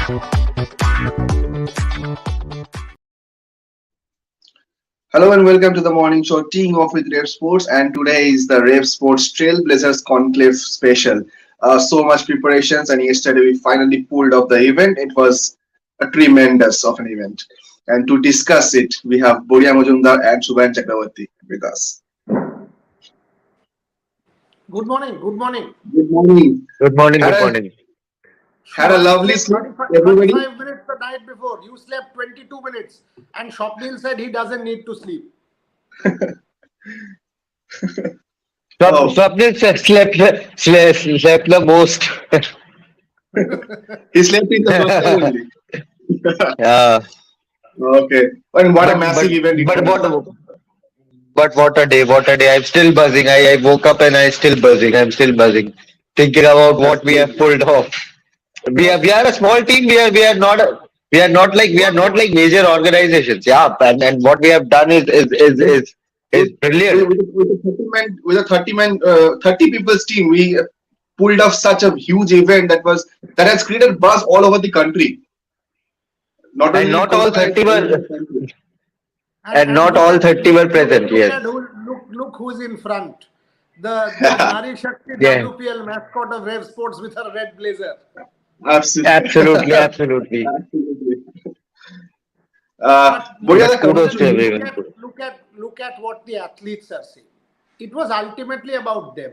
Hello and welcome to the morning show teeing off with RevSportz, and today is the RevSportz Trailblazers Conclave special. So much preparations, and yesterday we finally pulled off the event. It was a tremendous of an event. And to discuss it, we have Boria Majumdar and Shubhan Chakravarti with us. Good morning. Good morning. Good morning. Good morning, Had good a, morning. had a Shubham lovely slept sleep, 35, everybody. 35 minutes the night before. You slept 22 minutes. And Shopnil said he doesn't need to sleep. Oh, Swapnil slept the most. he slept in the first time only. Yeah, Okay. And what a but massive but event it but was. what a day! What a day! I'm still buzzing. I woke up and I'm still buzzing. I'm still buzzing, thinking about what we have Absolutely. pulled off. We are a small team. We are You are not small. like major organizations. Yeah, and what we have done is with brilliant. with a 30 people's team, we pulled off such a huge event that has created buzz all over the country, not And only in not all Kolkata, it's 30 all over were the country. and And not look all at 30 were present. look Yes. at look who's in front. The Nari Shakti Yeah. WPL mascot of RevSportz with her red blazer. Absolutely. Absolutely. Absolutely. Absolutely. But Boria, coming Kudos to to you. everyone. look at what the athletes are saying. It was ultimately about them,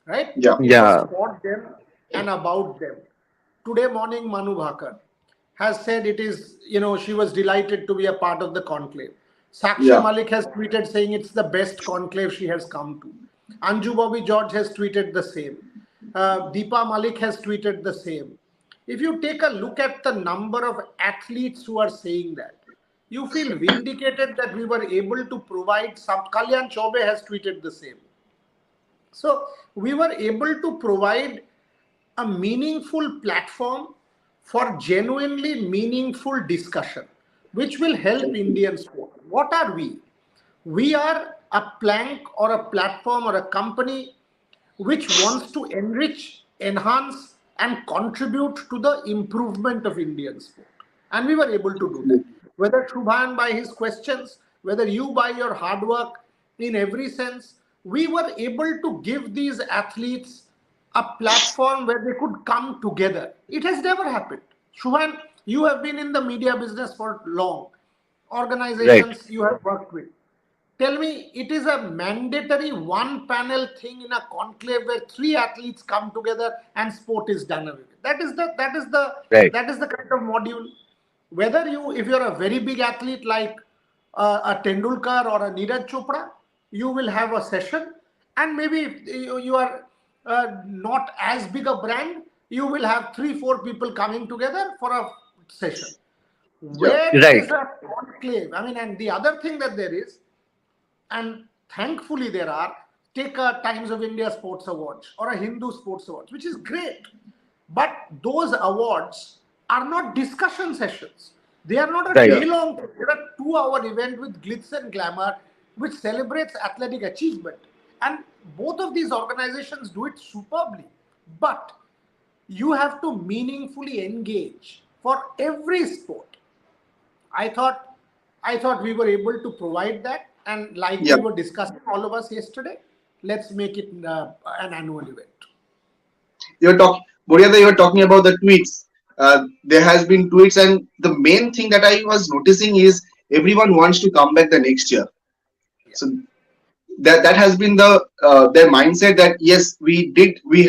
right? Yeah, It was Yeah. for them and about them. Today morning, Manu Bhakar has said she was delighted to be a part of the conclave. Sakshi yeah, Malik has tweeted saying it's the best conclave she has come to. Anju Bobby George has tweeted the same. Deepa Malik has tweeted the same. If you take a look at the number of athletes who are saying that, you feel vindicated that we were able to provide some. Kalyan Chobe has tweeted the same. So we were able to provide a meaningful platform for genuinely meaningful discussion, which will help Indian sport. What are we? We are a plank or a platform or a company which wants to enrich, enhance, and contribute to the improvement of Indian sport. And we were able to do that. Whether Shubhan by his questions, whether you by your hard work, in every sense, we were able to give these athletes a platform where they could come together. It has never happened. Shubhan, you have been in the media business for long. Right. Organizations you have worked with. Tell me, it is a mandatory one panel thing in a conclave where three athletes come together and sport is done away with. Right. That is the kind of module. Whether if you're a very big athlete like a Tendulkar or a Neeraj Chopra, you will have a session, and maybe if you are not as big a brand, you will have 3-4 people coming together for a session. yeah, Where it is Right. a conclave, I mean, and the other thing that there is, and thankfully there are, take a Times of India Sports Awards or a Hindu Sports Awards, which is great. But those awards are not discussion sessions. They are not a Right. yeah, day long. They're a 2 hour event with glitz and glamour, which celebrates athletic achievement. And both of these organizations do it superbly. But you have to meaningfully engage for every sport. I thought we were able to provide that, and like yeah. we were discussing all of us yesterday, let's make it an annual event. You're talking, Boria, you were talking about the tweets. There has been tweets, and the main thing that I was noticing is everyone wants to come back the next year. Yeah. So that has been their mindset that yes, we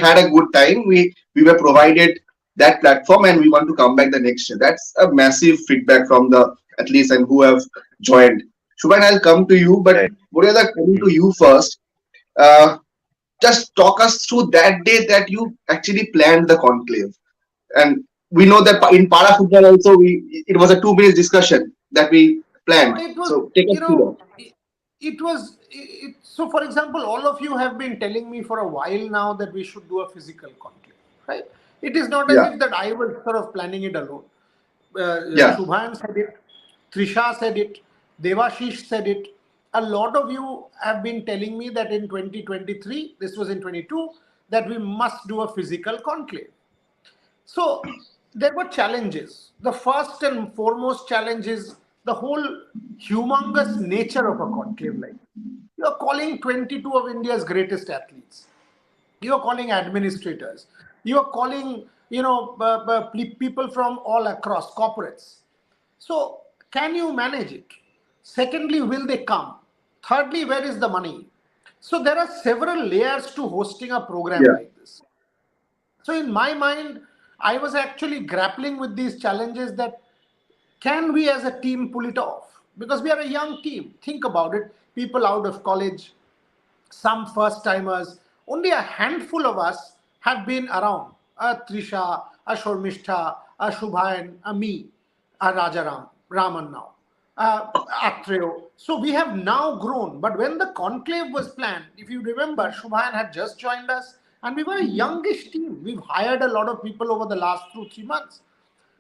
had a good time, we were provided that platform, and we want to come back the next year. That's a massive feedback from the athletes and who have joined. Shubhan, I'll come to you, but Right. Mureza, coming to you first, uh, just talk us through that day that you actually planned the conclave. And we know that in para football also, it was a 2 minutes discussion that we No, planned, it was, so take us through that. it was, so for example, all of you have been telling me for a while now that we should do a physical conclave, right? It is not as Yeah, if that I was sort of planning it alone. yeah, Shubhan said it, Trisha said it, Devashish said it. A lot of you have been telling me that in 2023, this was in 22, that we must do a physical conclave. So there were challenges. The first and foremost challenge is the whole humongous nature of a conclave like this. You are calling 22 of India's greatest athletes. You are calling administrators. You are calling, people from all across corporates. So, can you manage it? Secondly, will they come? Thirdly, where is the money? So, there are several layers to hosting a program Yeah. like this. So, in my mind, I was actually grappling with these challenges that can we as a team pull it off? Because we are a young team. Think about it. People out of college, some first timers, only a handful of us have been around. A Trisha, a Shormishtha, a Shubhayan, a me, a Rajaram, Raman now, Atreo. So we have now grown. But when the conclave was planned, if you remember, Shubhayan had just joined us and we were a youngish team. We've hired a lot of people over the last 2, 3 months.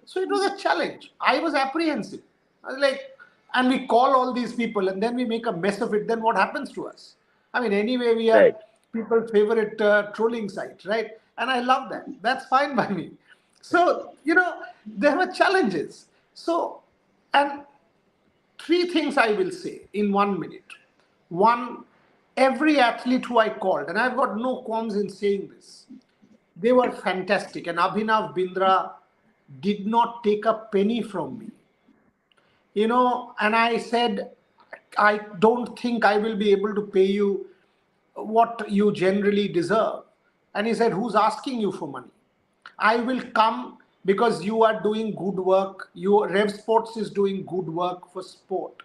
So it was a challenge. I was apprehensive. I was like, and we call all these people and then we make a mess of it. Then what happens to us? I mean, anyway, we are Right. people's favorite trolling site, right? And I love that. That's fine by me. So, there were challenges. So, and three things I will say in 1 minute. One, every athlete who I called, and I've got no qualms in saying this, they were fantastic. And Abhinav Bindra did not take a penny from me. And I said, I don't think I will be able to pay you what you generally deserve. And he said, who's asking you for money? I will come because you are doing good work. RevSportz is doing good work for sport.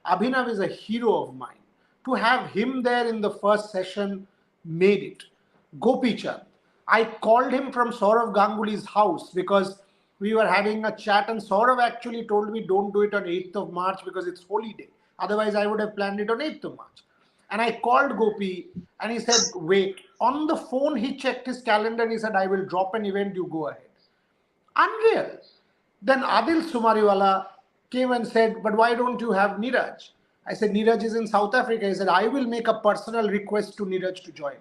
Abhinav is a hero of mine. To have him there in the first session made it. Gopi Chand. I called him from Saurav Ganguly's house because we were having a chat, and Saurav actually told me don't do it on 8th of March because it's holy day. Otherwise, I would have planned it on 8th of March. And I called Gopi and he said, wait. On the phone, he checked his calendar and he said, I will drop an event, you go ahead. Unreal. Then Adil Sumariwala came and said, but why don't you have Neeraj? I said, Neeraj is in South Africa. He said, I will make a personal request to Neeraj to join.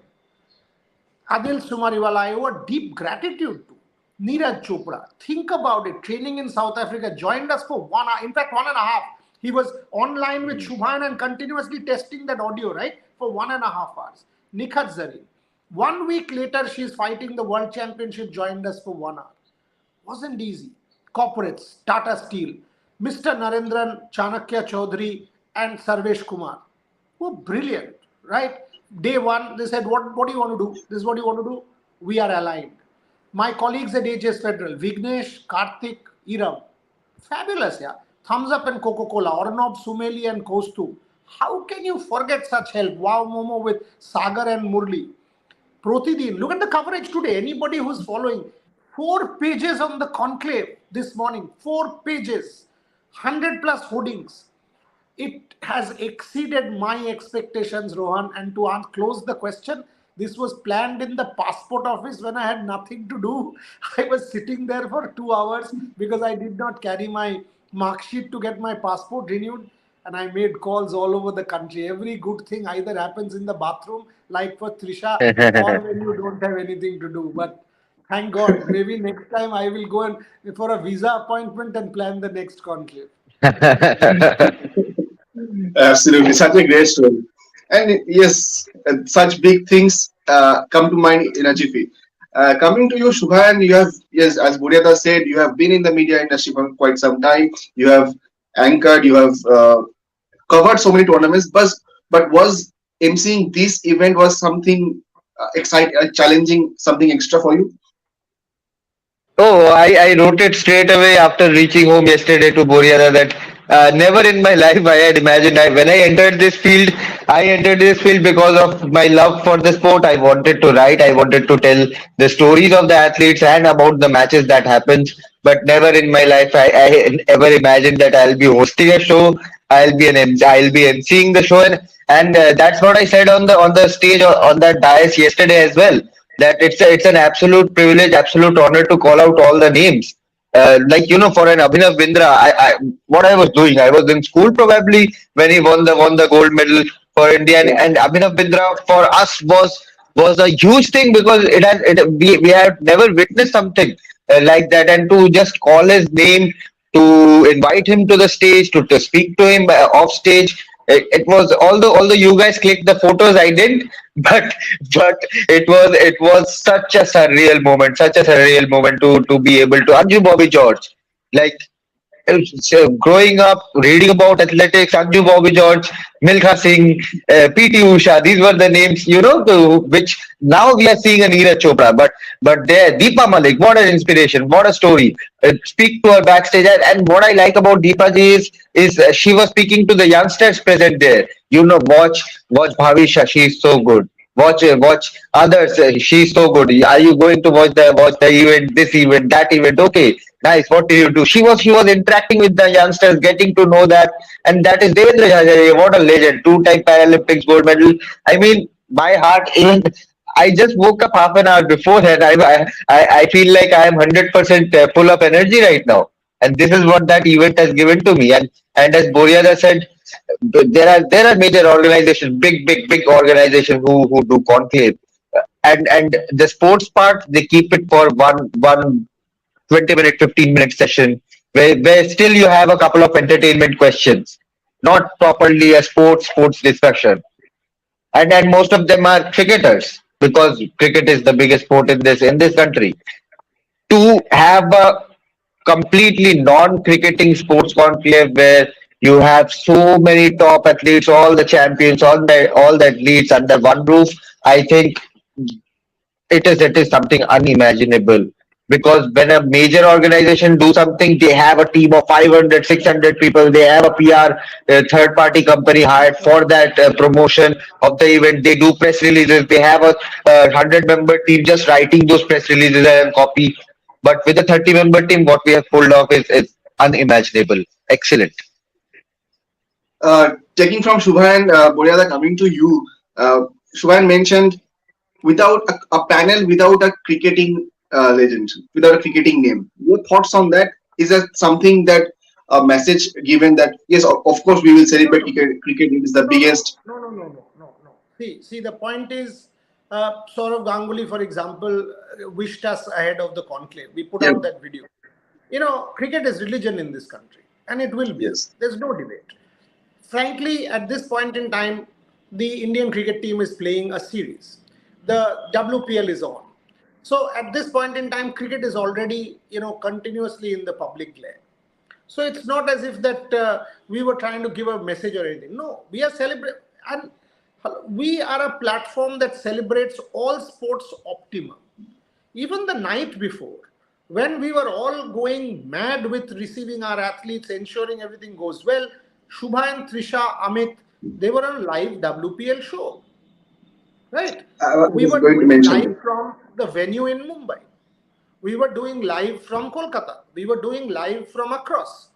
Adil Sumariwala, I owe a deep gratitude to. Neeraj Chopra, think about it, training in South Africa, joined us for 1 hour, in fact, 1.5. He was online with Shubhan and continuously testing that audio, right? For 1.5 hours. Nikhat Zareen. 1 week later, she's fighting the world championship, joined us for 1 hour. Wasn't easy. Corporates, Tata Steel, Mr. Narendran Chanakya Chaudhary, and Sarvesh Kumar were brilliant, right? Day one, they said, what do you want to do? This is what you want to do? We are aligned. My colleagues at AJS Federal, Vignesh, Karthik, Iram, fabulous, yeah. Thumbs Up and Coca-Cola, Ornob, Sumeli and Kostu. How can you forget such help? Wow Momo with Sagar and Murli. Protidin, look at the coverage today. Anybody who's following, 4 pages on the conclave this morning, 4 pages, 100 plus hoardings. It has exceeded my expectations, Rohan. And to close the question, this was planned in the passport office when I had nothing to do. I was sitting there for 2 hours because I did not carry my mark sheet to get my passport renewed. And I made calls all over the country. Every good thing either happens in the bathroom, like for Trisha, or when you don't have anything to do. But thank God, maybe next time I will go and for a visa appointment and plan the next conclave. Absolutely, such a great story. And yes, such big things come to mind in a jiffy. Coming to you, Shubhan, you have, yes, as Buryata said, you have been in the media industry for quite some time. You have anchored, you have covered so many tournaments, but was emceeing this event was something exciting, challenging, something extra for you? Oh, I wrote it straight away after reaching home yesterday to Boryara that never in my life I had imagined when I entered this field, I entered this field because of my love for the sport. I wanted to write, I wanted to tell the stories of the athletes and about the matches that happens. But never in my life I ever imagined that I'll be hosting a show, I'll be emceeing the show, and that's what I said on the stage on that dais yesterday as well, that it's an absolute privilege, absolute honor to call out all the names. For an Abhinav Bindra, what I was doing, I was in school probably when he won the gold medal for India, Yeah. and Abhinav Bindra for us was a huge thing because we had never witnessed something. like that, and to just call his name, to invite him to the stage, to speak to him off stage. It was, although you guys clicked the photos, I didn't, but it was such a surreal moment to be able to Anju Bobby George, like, so growing up, reading about athletics, Anju Bobby George, Milkha Singh, PT Usha, these were the names, which now we are seeing a Neeraj Chopra. But there, Deepa Malik, what an inspiration, what a story. Speak to her backstage, and what I like about Deepa ji is she was speaking to the youngsters present there. Watch Bhavisha, she is so good. Watch others. She's so good. Are you going to watch the event, this event, that event? Okay, nice. What did you do? She was interacting with the youngsters, getting to know that, and that is Devendra Jhajare. What a legend! Two-time Paralympics gold medal. I mean, my heart even. I just woke up half an hour beforehand. I feel like I am 100% full of energy right now, and this is what that event has given to me. And as Boryada said, there are major organizations, big organizations who do conclave, and the sports part they keep it for one 20-minute, 15-minute session where still you have a couple of entertainment questions, not properly a sports discussion. And most of them are cricketers, because cricket is the biggest sport in this country. To have a completely non-cricketing sports conclave where you have so many top athletes, all the champions, all the athletes under one roof, I think it is something unimaginable. Because when a major organization do something, they have a team of 500, 600 people. They have a PR third party company hired for that promotion of the event. They do press releases. They have a 100-member team just writing those press releases and copy. But with a 30-member team, what we have pulled off is unimaginable. Excellent. Taking from Shubhan, Boryada, coming to you, Shubhan mentioned without a panel, without a cricketing legend, without a cricketing name. Your thoughts on that? Is that something that a message given that yes, of course we will No, celebrate no, cricket. Cricket is the no, no, no, biggest. no, no, no, no, no, no. See, the point is, Saurav Ganguly, for example, wished us ahead of the conclave. We put Yeah. out that video. Cricket is religion in this country, and it will be. Yes. There's no debate. Frankly, at this point in time, the Indian cricket team is playing a series. The WPL is on. So at this point in time, cricket is already, continuously in the public glare. So it's not as if that we were trying to give a message or anything. No, we are celebrating, and we are a platform that celebrates all sports optimum. Even the night before, when we were all going mad with receiving our athletes, ensuring everything goes well, Shubha and Trisha, Amit, they were on live WPL show, right? I We was were going to doing mention this. live from the venue in Mumbai. We were doing live from Kolkata. We were doing live from across.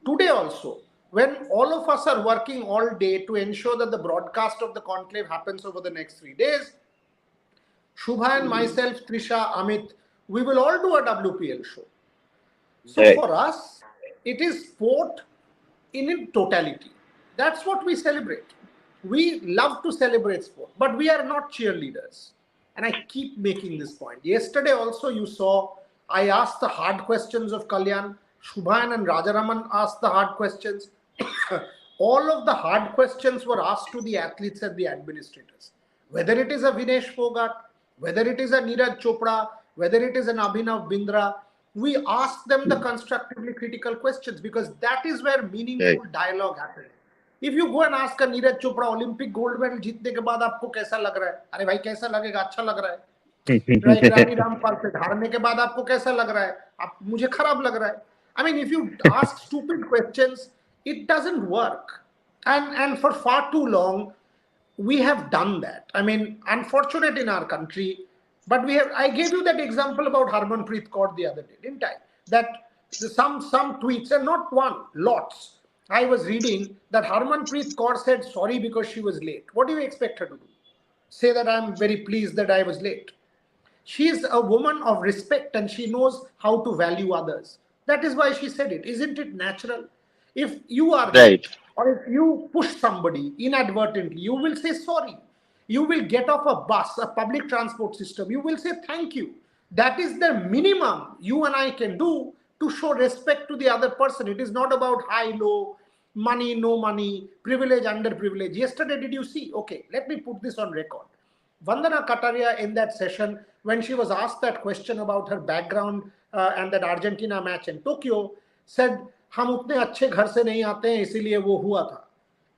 Today also, when all of us are working all day to ensure that the broadcast of the conclave happens over the next 3 days, Shubha and myself, Trisha, Amit, we will all do a WPL show. So Right. for us, it is sport in its totality. That's what we celebrate. We love to celebrate sport, but we are not cheerleaders. And I keep making this point. Yesterday also you saw I asked the hard questions of Kalyan. Shubhan and Rajaraman asked the hard questions. All of the hard questions were asked to the athletes and the administrators. Whether it is a Vinesh Fogart, whether it is a Neeraj Chopra, whether it is an Abhinav Bindra, we ask them the constructively critical questions because that is where Right. meaningful dialogue happens. If you go and ask a Neeraj Chopra Olympic gold medal जीतने के बाद आपको कैसा लग रहा है, अरे भाई कैसा लगेगा, अच्छा लग रहा है. राइट, रानी रामपाल से हारने के बाद आपको कैसा लग रहा है, आप मुझे खराब लग रहा है. I mean, if you ask stupid questions, it doesn't work. And for far too long, we have done that. I mean, unfortunate in our country, but we have. I gave you that example about Harmanpreet Kaur the other day, didn't I? That some tweets, and not one, lots. I was reading that Harmanpreet Kaur said sorry because she was late. What do you expect her to do? Say that I'm very pleased that I was late. She is a woman of respect and she knows how to value others. That is why she said it. Isn't it natural? If you are Right. late or if you push somebody inadvertently, you will say sorry. You will get off a bus, a public transport system. You will say thank you. That is the minimum you and I can do to show respect to the other person. It is not about high, low, money, no money, privilege, underprivilege. Yesterday, did you see? Okay, let me put this on record. Vandana Kataria, in that session, when she was asked that question about her background and that Argentina match in Tokyo, said, हम उतने अच्छे घर से नहीं आते हैं इसीलिए वो हुआ था.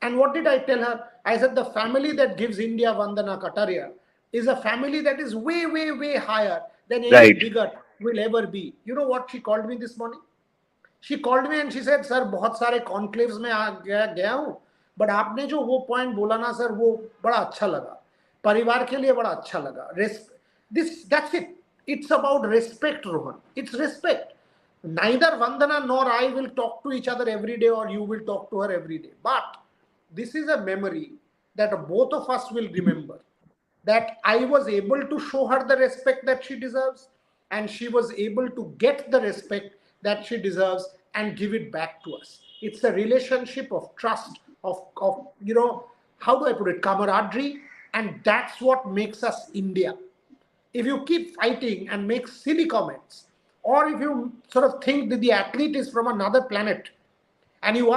And what did I tell her? I said the family that gives India Vandana Kataria is a family that is way, way, way higher than any Right. bigot will ever be. You know what she called me this morning? She called me and she said, "Sir, बहुत सारे conclaves में आ गया हूँ, but आपने जो वो point बोला ना सर, वो बड़ा अच्छा लगा. परिवार के लिए बड़ा अच्छा लगा. That's it. It's about respect, Rohan. It's respect. Neither Vandana nor I will talk to each other every day, or you will talk to her every day. But this is a memory that both of us will remember, that I was able to show her the respect that she deserves, and she was able to get the respect that she deserves and give it back to us. It's a relationship of trust, of how do I put it, camaraderie, and that's what makes us India. If you keep fighting and make silly comments, or if you sort of think that the athlete is from another planet, and you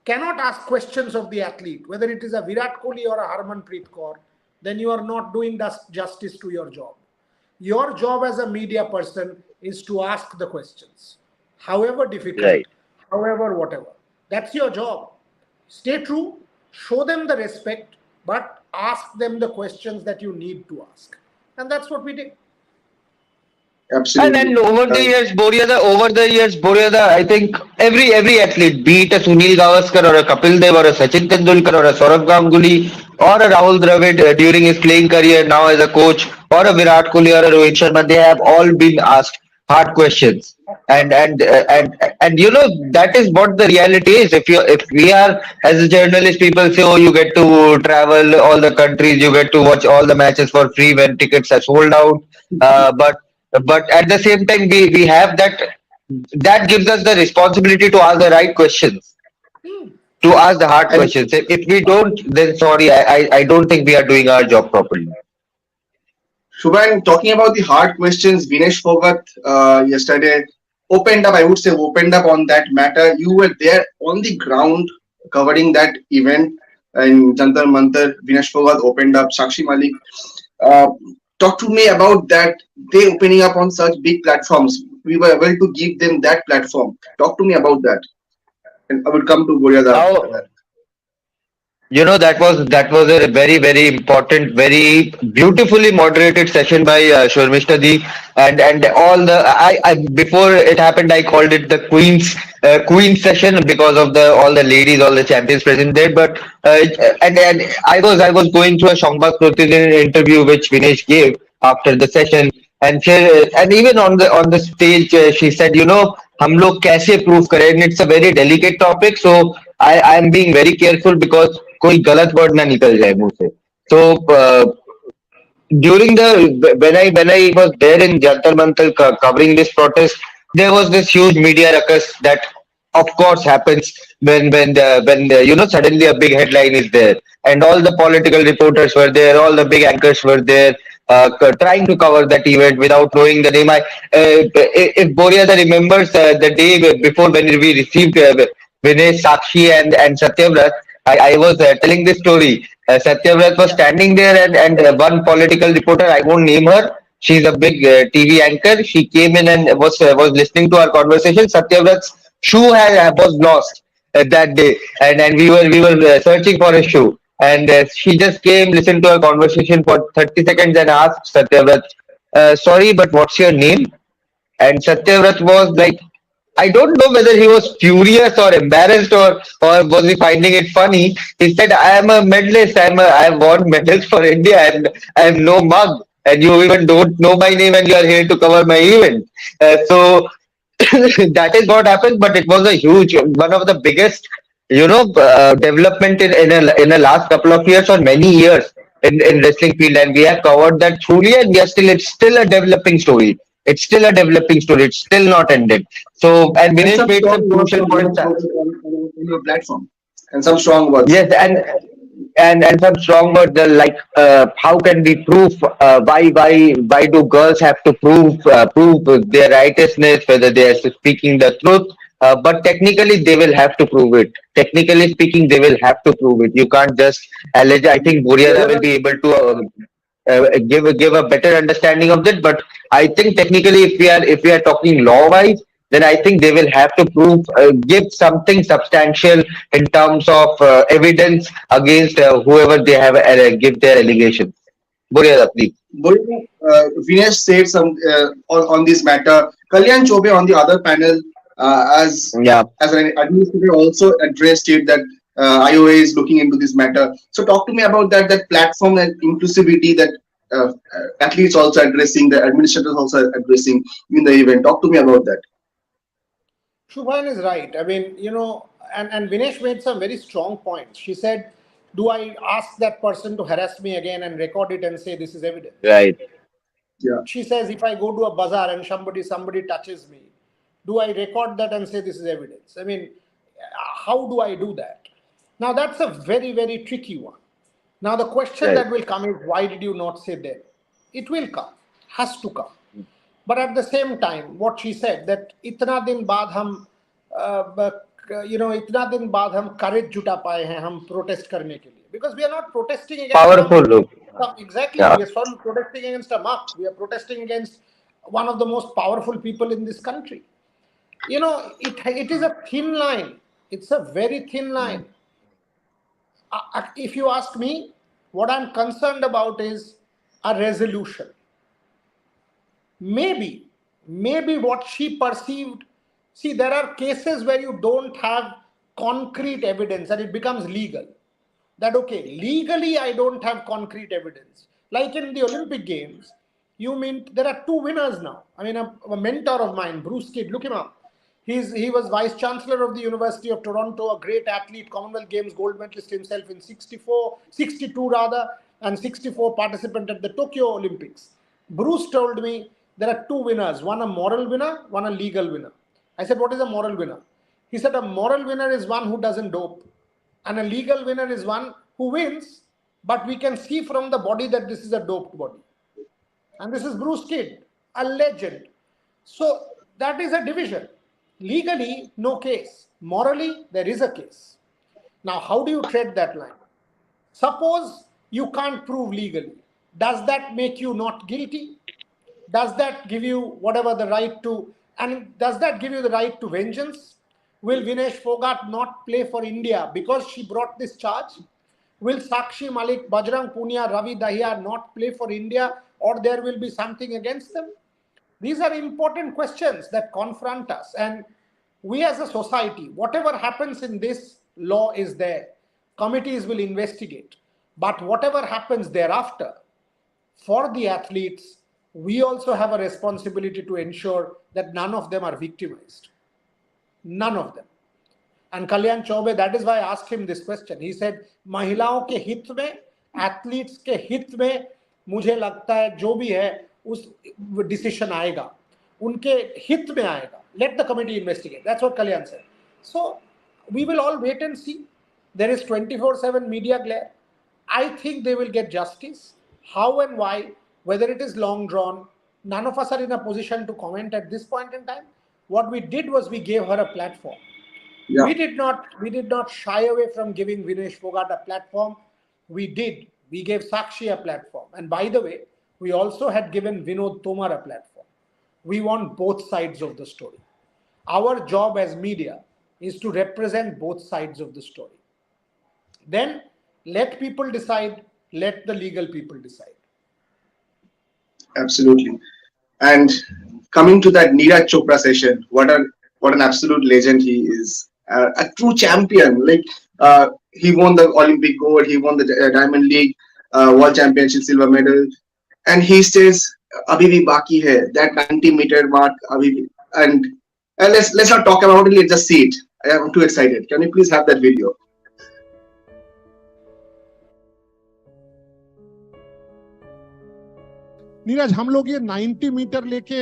cannot ask questions of the athlete, whether it is a Virat Kohli or a Harmanpreet Kaur, then you are not doing justice to your job. Your job as a media person is to ask the questions, however difficult, Right. however whatever. That's your job. Stay true, show them the respect, but ask them the questions that you need to ask. And that's what we did. And Absolutely. then over the years, Boryada, I think every athlete, be it a Sunil Gavaskar or a Kapil Dev or a Sachin Tendulkar or a Saurav Ganguly or a Rahul Dravid during his playing career now as a coach or a Virat Kohli or a Rohit Sharma, they have all been asked hard questions. And you know that is what the reality is. If we are as a journalist, people say, oh, you get to travel all the countries, you get to watch all the matches for free when tickets are sold out. But at the same time, we have that gives us the responsibility to ask the right questions, Hmm. to ask the hard And questions. If we don't, then sorry, I don't think we are doing our job properly. Shubhan, talking about the hard questions, Vinesh Phogat yesterday opened up, I would say, opened up on that matter. You were there on the ground covering that event in Jantar Mantar. Vinesh Phogat opened up, Sakshi Malik. Uh, Talk to me about that. They opening up on such big platforms. We were able to give them that platform. Talk to me about that. And I will come to Boryada after Now, that. you know, that was a very important, very beautifully moderated session by Shormishta Ji, and all the I before it happened, I called it the Queen's session because of the all the ladies, all the champions present there. But and I was going through a Shambhak Protidin interview which Vinesh gave after the session, and even on the stage she said, you know, हम लोग कैसे prove करें? And it's a very delicate topic, so I am being very careful because कोई गलत word ना निकल जाए मुंह से. So during the when I was there in Jantar Mantar covering this protest, there was this huge media ruckus that of course happens when you know, suddenly a big headline is there, and all the political reporters were there, all the big anchors were there, trying to cover that event without knowing the name. If Boryada remembers the day before when we received Vinesh, Sakshi, and Satyavrat, I was telling this story. Satyavrat was standing there, and one political reporter, I won't name her, she's a big TV anchor. She came in and was listening to our conversation. Satyavrat's shoe was lost that day, and we were searching for a shoe. And she just came, listened to our conversation for 30 seconds, and asked Satyavrat, "Sorry, but what's your name?" And Satyavrat was like, I don't know whether he was furious or embarrassed, or was he finding it funny. He said, I am a medalist. I have won medals for India, and I am no mug. And you even don't know my name, and you are here to cover my event. So that is what happened. But it was a huge, one of the biggest, development in a last couple of years or many years in wrestling field, and we have covered that truly, and yes, it's still a developing story. It's still a developing story. It's still not ended. So, and And Vinesh some made strong some words crucial from points. Vinesh Phogat on your platform. And some strong words. Yes, and and some strong words like how can we prove why do girls have to prove their righteousness, whether they are speaking the truth, but technically they will have to prove it. Technically speaking, they will have to prove it. You can't just allege. I think Buriada will be able to give a better understanding of that. But I think technically, if we are talking law wise, then I think they will have to prove give something substantial in terms of evidence against whoever they have give their allegations. Buriada, please. Bolu, Vinesh said some on this matter. Kalyan Chobe on the other panel, Yeah, as an administrator, also addressed it that IOA is looking into this matter. So talk to me about that platform and inclusivity that athletes also addressing, the administrators also addressing in the event. Talk to me about that. Shubhan is right. I mean, and Vinesh made some very strong points. She said, do I ask that person to harass me again and record it and say this is evidence? right. Yeah. She says, if I go to a bazaar and somebody touches me, do I record that and say this is evidence? I mean, how do I do that? Now that's a very, very tricky one. Now the question Right. that will come is, why did you not say then? It will come, has to come. But at the same time, what she said that इतना दिन बाद हम इतना दिन बाद हम courage जुटा पाए हैं हम protest करने के लिए, because we are not protesting against Powerful look. exactly, Yeah. we are not protesting against a muck, we are protesting against one of the most powerful people in this country. It is a thin line. It's a very thin line. If you ask me, what I'm concerned about is a resolution. Maybe what she perceived. See, there are cases where you don't have concrete evidence and it becomes legal. That okay, legally I don't have concrete evidence. Like in the Olympic Games, you mean there are two winners now. I mean, a mentor of mine, Bruce Kidd, look him up. He was vice chancellor of the University of Toronto, a great athlete, Commonwealth Games gold medalist himself in 64, 62 rather, and 64 participant at the Tokyo Olympics. Bruce told me there are two winners, one a moral winner, one a legal winner. I said, what is a moral winner? He said, a moral winner is one who doesn't dope, and a legal winner is one who wins, but we can see from the body that this is a doped body. And this is Bruce Kidd, a legend. So that is a division. Legally, no case. Morally, there is a case. Now, how do you tread that line? Suppose you can't prove legally. Does that make you not guilty? Does that give you whatever the right to, and does that give you the right to vengeance? Will Vinesh Fogart not play for India because she brought this charge? Will Sakshi Malik, Bajrang Punia, Ravi Dahiya not play for India, or there will be something against them? These are important questions that confront us. And we as a society, whatever happens in this, law is there. Committees will investigate. But whatever happens thereafter, for the athletes, we also have a responsibility to ensure that none of them are victimized. None of them. And Kalyan Chaube, that is why I asked him this question. He said, महिलाओं के हित में, athletes के हित में, मुझे लगता है जो भी है उस decision आएगा, उनके हित में आएगा. Let the committee investigate. That's what Kalyan said. So we will all wait and see. There is 24/7 media glare. I think they will get justice. How and why, whether it is long drawn, none of us are in a position to comment at this point in time. What we did was we gave her a platform. Yeah. We did not shy away from giving Vinesh Fogart a platform. We gave Sakshi a platform. And by the way, we also had given Vinod Tomar a platform. We want both sides of the story. Our job as media is to represent both sides of the story. Then let people decide, let the legal people decide. Absolutely. And coming to that Neeraj Chopra session, what an absolute legend he is. A true champion. Like he won the Olympic gold, he won the Diamond League, World Championship silver medal, and he says, "Abhi bhi baki hai." That 90-meter mark, abhi bhi, and let's not talk about it. Let's just see it. I am too excited. Can you please have that video? Neeraj, हम लोग ये 90 metre लेके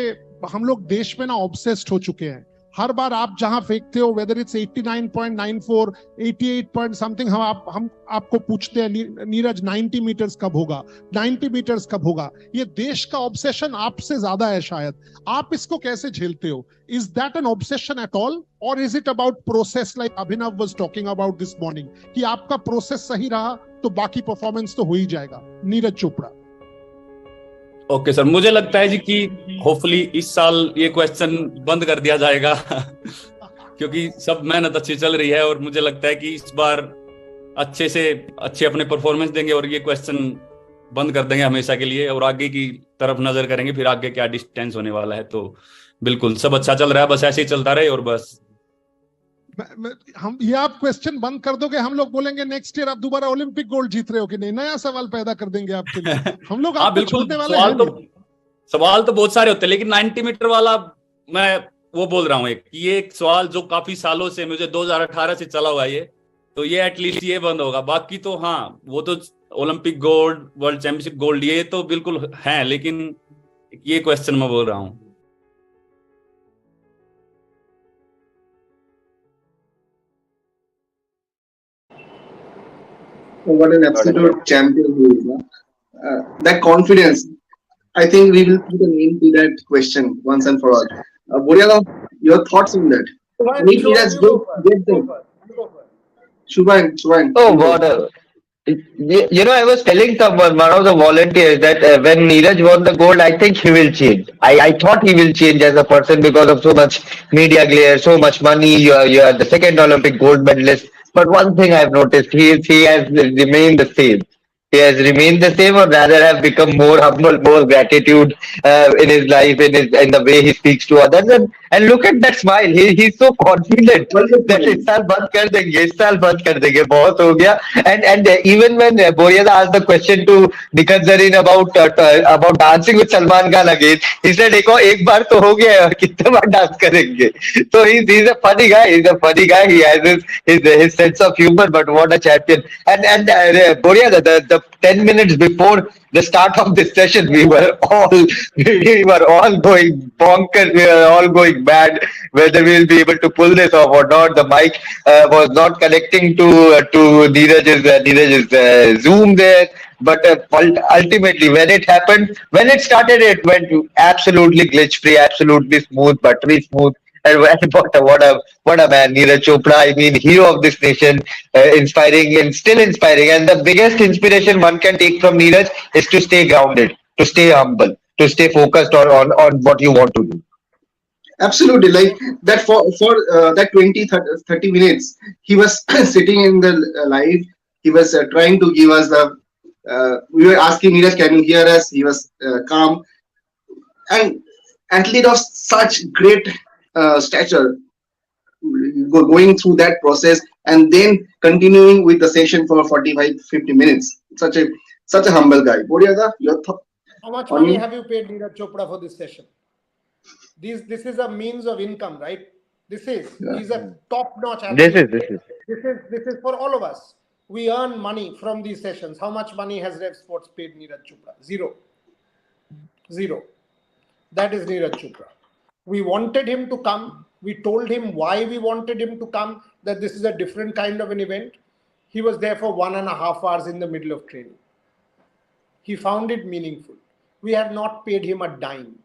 हम लोग देश में ना obsessed हो चुके हैं. हर बार आप जहां फेंकते हो, वेदर इट्स 89.94, 88 पॉइंट समथिंग, हम आपको पूछते हैं नीरज 90 मीटर्स कब होगा, 90 मीटर्स कब होगा। ये देश का ऑब्सेशन आपसे ज्यादा है शायद। आप इसको कैसे झेलते हो? Is that an obsession at all, और is it about process, like Abhinav was talking about this morning, कि आपका प्रोसेस सही रहा तो बाकी परफॉर्मेंस तो हो ही जाएगा? नीरज चोपड़ा। ओके सर, मुझे लगता है जी कि होपफुली इस साल ये क्वेश्चन बंद कर दिया जाएगा क्योंकि सब मेहनत अच्छी चल रही है और मुझे लगता है कि इस बार अच्छे से अच्छे अपने परफॉर्मेंस देंगे और ये क्वेश्चन बंद कर देंगे हमेशा के लिए और आगे की तरफ नजर करेंगे, फिर आगे क्या डिस्टेंस होने वाला है। तो बिल्कुल सब अच्छा चल रहा है, बस ऐसे ही चलता रहे और बस। हम ये आप क्वेश्चन बंद कर दोगे, हम लोग बोलेंगे नेक्स्ट ईयर आप दोबारा ओलंपिक गोल्ड जीत रहे हो कि नहीं, नया सवाल पैदा कर देंगे आपके लिए। हम लोग हाँ आपको बिल्कुल, छोड़ने वाले हैं नहीं। सवाल तो बहुत सारे होते हैं, लेकिन 90 मीटर वाला मैं वो बोल रहा हूँ ये एक सवाल जो काफी सालों से मुझे 2018 से चला हुआ है ये, तो ये एटलीस्ट ये बंद होगा। बाकी तो हाँ, वो तो Olympic gold, world championship gold, ये तो बिल्कुल है, लेकिन ये क्वेश्चन मैं बोल रहा हूँ। What an absolute champion he is. That confidence, I think we will put a name to that question once and for all. Boriala, your thoughts on that? Maybe let's get them. Shubhan, Oh, you what go. a, I was telling someone, one of the volunteers, that when Neeraj won the gold, I think he will change. I thought he will change as a person because of so much media glare, so much money. You are the second Olympic gold medalist. But one thing I've noticed, he has remained the same. He has remained the same, or rather have become more humble, more gratitude in his life, in the way he speaks to others. And look at that smile. He's so confident Always that smiling. इस साल बंद कर देंगे, इस साल बंद कर देंगे, बहुत हो गया. And even when Boryada asked the question to Nikhil Zareen about dancing with Salman Khan again, he said एक बार तो हो गया है, कितने बार डांस करेंगे? So he's a funny guy. He's a funny guy. He has his sense of humor. But what a champion! And Boryada, the 10 minutes before the start of this session, we were all going bonkers. We were all going mad whether we will be able to pull this off or not. The mic was not connecting to Neeraj's Zoom there. But ultimately, when it happened, when it started, it went absolutely glitch free, absolutely smooth, buttery smooth. And what a man, Neeraj Chopra. I mean, hero of this nation, inspiring and still inspiring. And the biggest inspiration one can take from Neeraj is to stay grounded, to stay humble, to stay focused on what you want to do. Absolutely, like that for that 20 30 minutes, he was sitting in the live. He was trying to give us the. We were asking Neeraj, "Can you hear us?" He was calm, and athlete of such great stature, going through that process and then continuing with the session for 45 50 minutes. Such a humble guy. Boriada, your thought How much on money him? have you paid Neeraj Chopra for this session? This is a means of income, right? Yeah. He's a top-notch This athlete. is this is This is for all of us. We earn money from these sessions. How much money has RevSportz paid Neeraj Chopra? Zero. Zero. That is Neeraj Chopra. We wanted him to come. We told him why we wanted him to come, that this is a different kind of an event. He was there for 1.5 hours in the middle of training. He found it meaningful. We had not paid him a dime.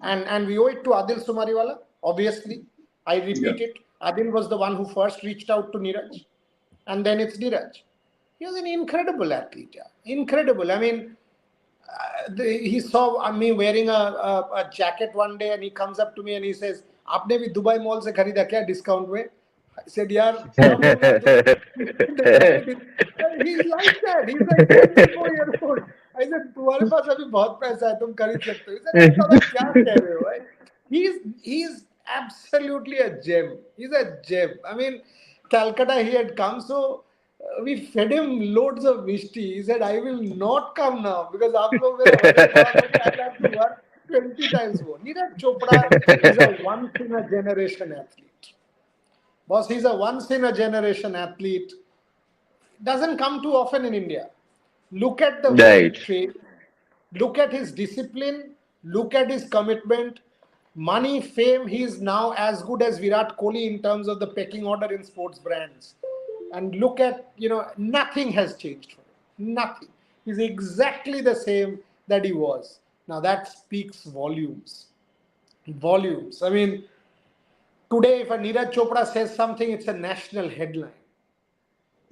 And we owe it to Adil Sumariwala, obviously. I Yeah. repeat it. Adil was the one who first reached out to Neeraj. And then it's Neeraj. He was an incredible athlete. Yeah. Incredible. I mean, he saw me wearing a jacket one day and he comes up to me and he says, "आपने भी Dubai mall से खरीदा क्या discount में?" I said, "यार कम हो गया तो." He's like that. He's like 24 years old. I said, "तुम्हारे पास अभी बहुत पैसा है, तुम खरीद सकते हो." He said, "दादा क्या कह रहे हो भाई?" He's absolutely a gem. He's a gem. I mean, Calcutta he had come, so we fed him loads of mishti. He said, "I will not come now because आप लोग मेरा वजन बढ़ा दोगे. I'll have to work 20 times more." Neeraj Chopra is a once in a generation athlete. Boss, he's a once in a generation athlete. Doesn't come too often in India. Look at the way he right. trains. Look at his discipline. Look at his commitment. money, fame, he is now as good as Virat Kohli in terms of the pecking order in sports brands. And look at, nothing has changed for him. Nothing. He's exactly the same that he was. Now that speaks volumes. Volumes. I mean, today if a Neeraj Chopra says something, it's a national headline.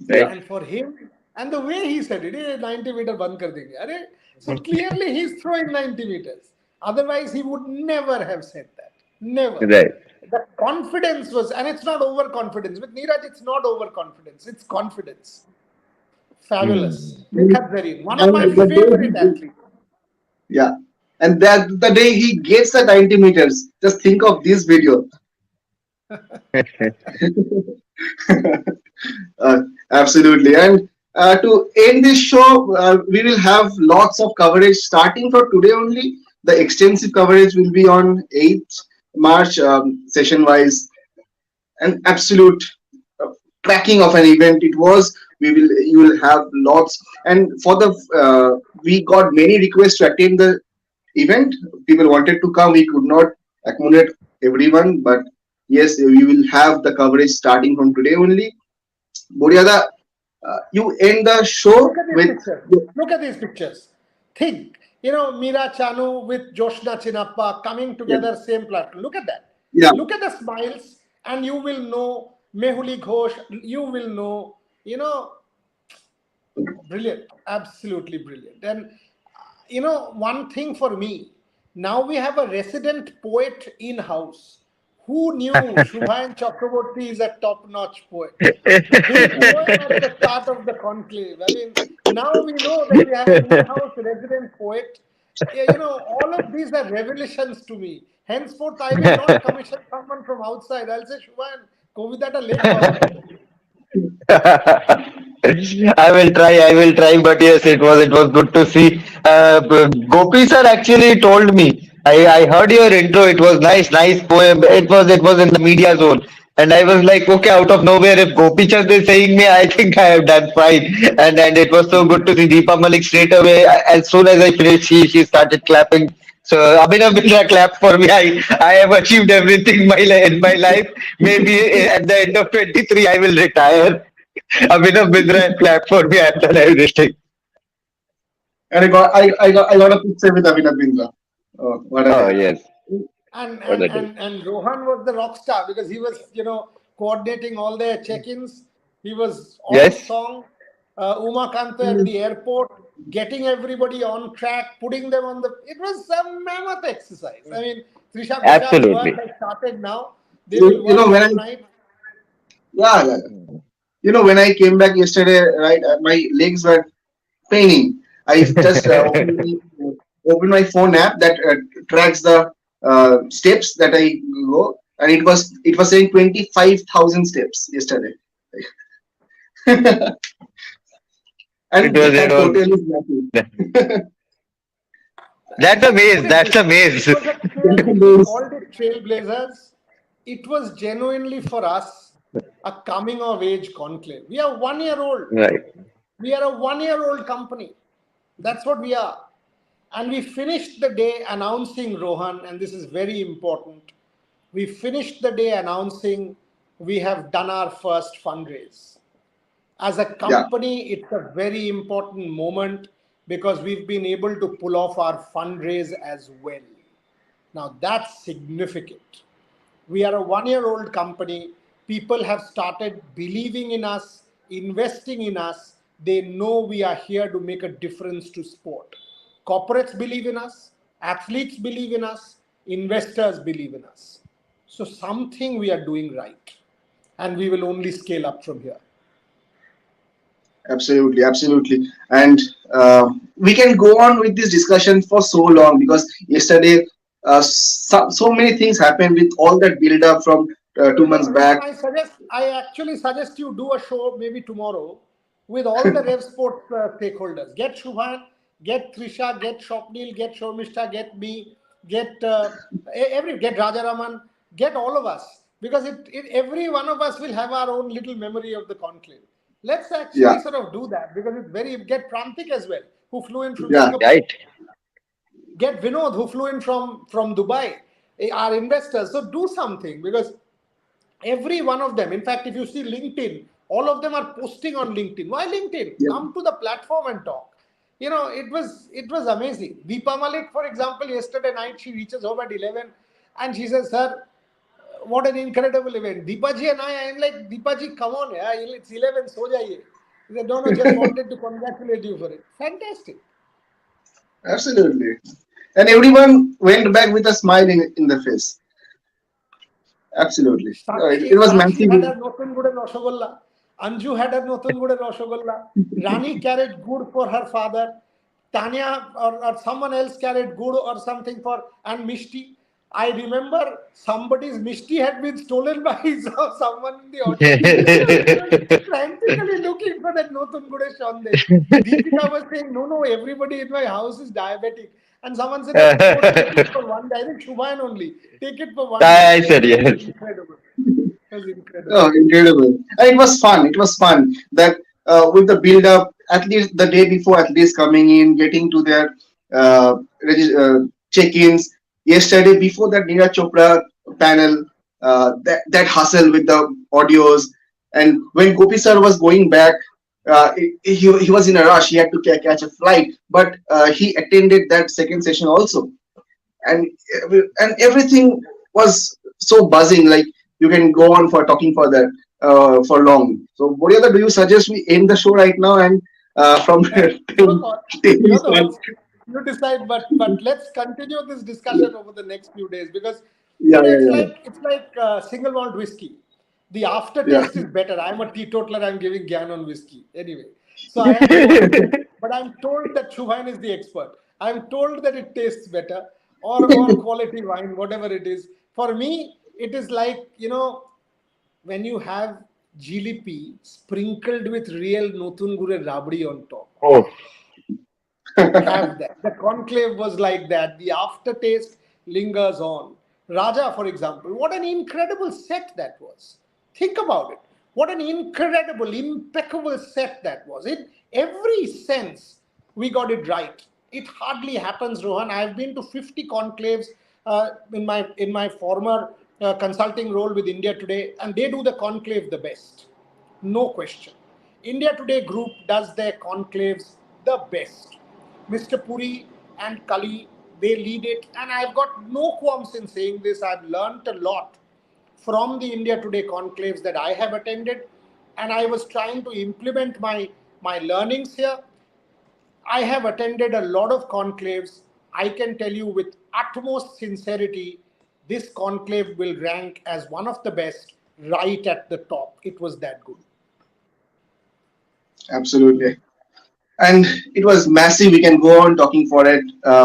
Right. And for him, and the way he said it, 90 meter band kar denge. So clearly he's throwing 90 meters. Otherwise, he would never have said that. Never. Right. The confidence was, and it's not overconfidence. With Neeraj, it's not overconfidence. It's confidence. Fabulous. Nikhat Zareen, one of And my the favorite day, athletes. yeah, and that the day he gets the 90 meters, just think of this video. Uh, Absolutely. And to end this show, we will have lots of coverage starting from today only. The extensive coverage will be on 8th March, session wise, an absolute uh, tracking of an event it was. You will have lots, and for the we got many requests to attend the event. People wanted to come, we could not accommodate everyone, but yes, we will have the coverage starting from today only. Boriada, you end the show Look at these with pictures. Look at these pictures. Think, Meera Chanu with Joshna Chinappa coming yeah, together, same platform. Look at that. yeah, Look at the smiles, and you will know Mehuli Ghosh. You will know, brilliant, absolutely brilliant. And one thing for me, now we have a resident poet in house. Who knew Shubhayan Chakraborty is a top-notch poet? Didn't know him at the start of the conclave. I mean, now we know that we have an in-house resident poet. Yeah, all of these are revelations to me. Henceforth, I will not commission someone from outside. I'll say, Shubhayan, go with that a late. I will try, but yes, it was good to see. Gopi sir actually told me. I heard your intro. It was nice poem. It was in the media zone, and I was like, okay, out of nowhere, if Gopi Chand is saying me, I think I have done fine. And it was so good to see Deepa Malik straight away. As soon as I finished, she started clapping. So Abhinav Bindra clapped for me. I have achieved everything in my life. Maybe at the end of 23, I will retire. Abhinav Bindra and clap for me. I've done everything. and I got a picture with Abhinav Bindra. Oh, what a Oh day! yes, and what and a day. and and Rohan was the rock star because he was coordinating all their check-ins. He was on Yes, song. Uma Kanto at the airport, getting everybody on track, putting them on the. It was a mammoth exercise. I mean, Trisha Vishal's work absolutely. has started now. They will You know work when all I night. yeah, when I came back yesterday, right, my legs were paining. I just opened my phone app that tracks the steps that I go, and it was saying 25,000 steps yesterday, and It that was. total is nothing. That's a maze. Put it That's this a way: maze. it was a trail. We called it Trailblazers. It was genuinely for us a coming of age conclave. We are 1 year old. Right. We are a 1 year old company. That's what we are. And we finished the day announcing, Rohan, and this is very important. We finished the day announcing we have done our first fundraise. As a Yeah, company, it's a very important moment because we've been able to pull off our fundraise as well. Now that's significant. We are a 1 year old company. People have started believing in us, investing in us. They know we are here to make a difference to sport. Corporates believe in us, athletes believe in us, investors believe in us. So, something we are doing right. And we will only scale up from here. absolutely, absolutely. And we can go on with this discussion for so long because yesterday, so many things happened with all that build up from 2 months Rohan, back. I actually suggest you do a show maybe tomorrow with all the RevSportz stakeholders. Get Shubhan, get Trisha, get Shopnil, get Shomishta, get me, get Rajaraman, get all of us because every one of us will have our own little memory of the conclave. Let's actually Yeah, sort of do that because it's very get Prantik as well, who flew in from yeah, Singapore. Right. Get Vinod, who flew in from Dubai. are investors. So do something, because every one of them, in fact, if you see LinkedIn, all of them are posting on LinkedIn. Why LinkedIn? Yeah. Come to the platform and talk. It was amazing. Deepa Malik, for example, yesterday night she reaches home at 11 and she says, "Sir, what an incredible event." Deepaji and I'm like, "Deepaji, come on, yeah, it's 11, so jaiye." He said, "No, just wanted to congratulate you for it." Fantastic. Absolutely. And everyone went back with a smile in the face. Absolutely. It was Sakshi massive. had her Notun Good and Roshogolla. Anju had her Notun Good and Roshogolla. Rani carried good for her father. Tanya or someone else carried good or something for, and Mishti. I remember somebody's Mishti had been stolen by someone in the audience. So we were frantically looking for that Notun Gude Shonde. Deepika was saying, "No, no, everybody in my house is diabetic." And someone said, "No, no, take it for one day." I think Shubhan only. Take it for one day. I said It was yes. incredible. It was incredible. Oh, incredible. And it was fun. It was fun that with the build up, at least the day before, athletes coming in, getting to their check ins. Yesterday, before that Neeraj Chopra panel, that hustle with the audios. And when Gopi sir was going back, he was in a rush. He had to catch a flight, but he attended that second session also, and everything was so buzzing. Like you can go on for talking for that for long. So, Boryada, do you suggest we end the show right now and from Your call. till You're the host. You decide. But let's continue this yeah, discussion over the next few days, because yeah, it's yeah, like single malt whiskey. The yeah, aftertaste is better. I'm a teetotaler. I'm giving Gyan on whiskey anyway. So I have no idea. But I'm told that Shubhain is the expert. I'm told that it tastes better, or quality wine, whatever it is. For me, it is like, when you have GLP sprinkled with real Notun Gure Rabdi on top. Oh, Have that. The conclave was like that. The aftertaste lingers on. Raja, for example, what an incredible set that was. Think about it. What an incredible, impeccable set that was. In every sense, we got it right. It hardly happens, Rohan. I've been to 50 conclaves in my former consulting role with India Today, and they do the conclave the best. No question. India Today group does their conclaves the best. Mr. Puri and Kali, they lead it, and I've got no qualms in saying this. I've learnt a lot from the India Today conclaves that I have attended, and I was trying to implement my learnings here. I have attended a lot of conclaves. I can tell you with utmost sincerity, this conclave will rank as one of the best, right at the top. It was that good. absolutely. And it was massive. We can go on talking for it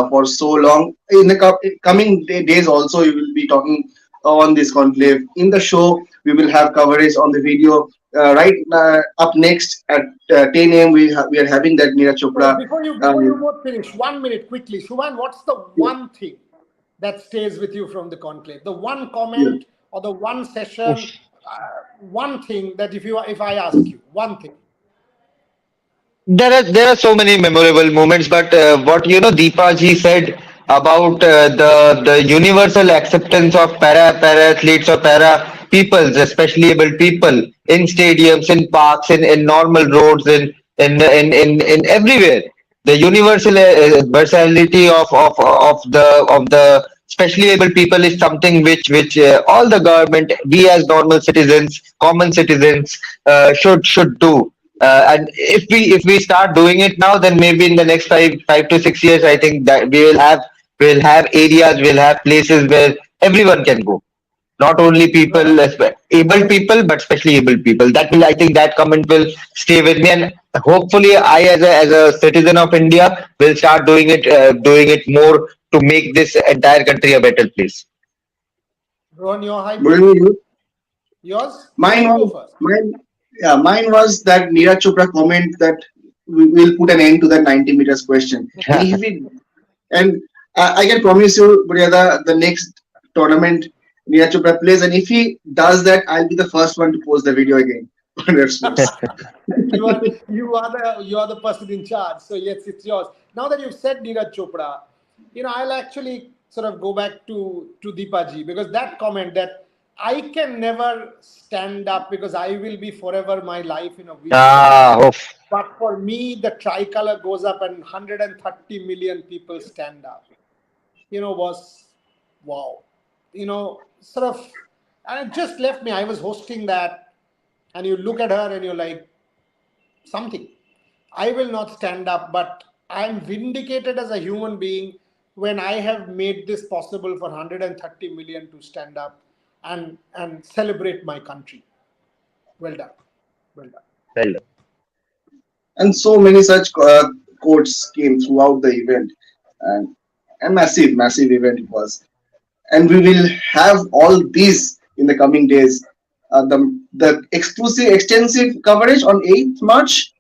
for so long. In the coming days, also, we will be talking on this conclave. In the show, we will have coverage on the video. Right up next at 10 a.m., we are having that Neeraj So Chopra. before you Um, both finish, 1 minute quickly, Shubhan, what's the one thing that stays with you from the conclave? The one yeah. comment or the one session, one thing that if I ask you, one thing. there are so many memorable moments, but what Deepa ji said about the universal acceptance of para athletes or para peoples, especially able people in stadiums, in parks, in normal roads, in everywhere. The universal versatility of the specially able people is something which all the government, we as normal citizens, common citizens, should do. And if we start doing it now, then maybe in the next 5 to 6 years, I think that we'll have areas, we'll have places where everyone can go. Not only people, Rohan? able people, but especially able people. That will, I think, that comment will stay with me, and hopefully, I as a citizen of India will start doing it more to make this entire country a better place. Rohan, your high What do point? you Yours? No, Mine you go was first. mine was that Neeraj Chopra comment that we will put an end to that 90 meters question. And if we and I can promise you, Buryada, the next tournament Neeraj Chopra plays, and if he does that, I'll be the first one to post the video again on RevSportz. You are the person in charge. So yes, it's yours. Now that you've said Neeraj Chopra, I'll actually sort of go back to Deepaji, because that comment that I can never stand up because I will be forever my life in a wheelchair. Oh, But for me, the tricolor goes up and 130 million people stand up. Was wow. Sort of, and it just left me. I was hosting that, and you look at her and you're like, something. I will not stand up, but I'm vindicated as a human being when I have made this possible for 130 million to stand up and celebrate my country. Well done. Well done. well, And so many such quotes came throughout the event, and a massive, massive event it was. And we will have all these in the coming days. The exclusive, extensive coverage on 8th March,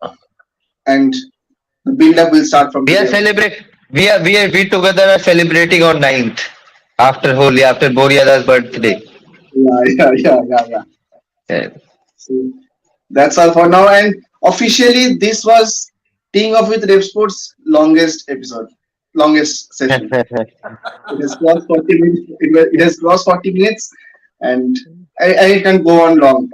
and the build-up will start from we are today. celebrate. We together are celebrating on 9th after Holi, after Boriada's birthday. Yeah. Yeah. So that's all for now. And officially, this was Teeing Off with RevSportz longest episode, longest session. It has crossed 40 minutes. It has crossed 40 minutes, and I can go on long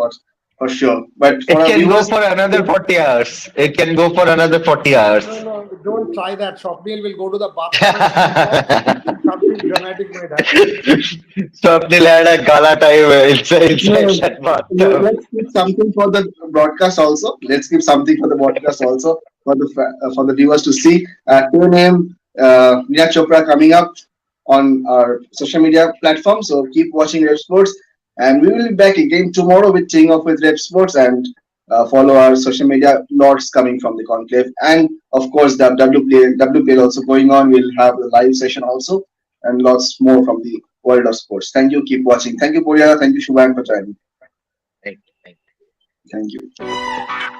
for sure. But for It our can go viewers, for another 40 hours. It can go for another 40 hours. No, don't try that. Swapnil will go to the bathroom and something dramatic might happen. Swapnil had a gala time inside that no, bathtub. let's keep something for the broadcast also. Let's keep something for the broadcast also for the viewers to see. 2 a.m. Neeraj Chopra coming up on our social media platform. So keep watching RevSportz, and we will be back again tomorrow with Teeing Off with RevSportz, and follow our social media lots coming from the conclave, and of course the WPL also going on. We'll have a live session also, and lots more from the world of sports. Thank you. Keep watching. Thank you, Poria. Thank you, Shubhan, for joining. Thank you. Thank you.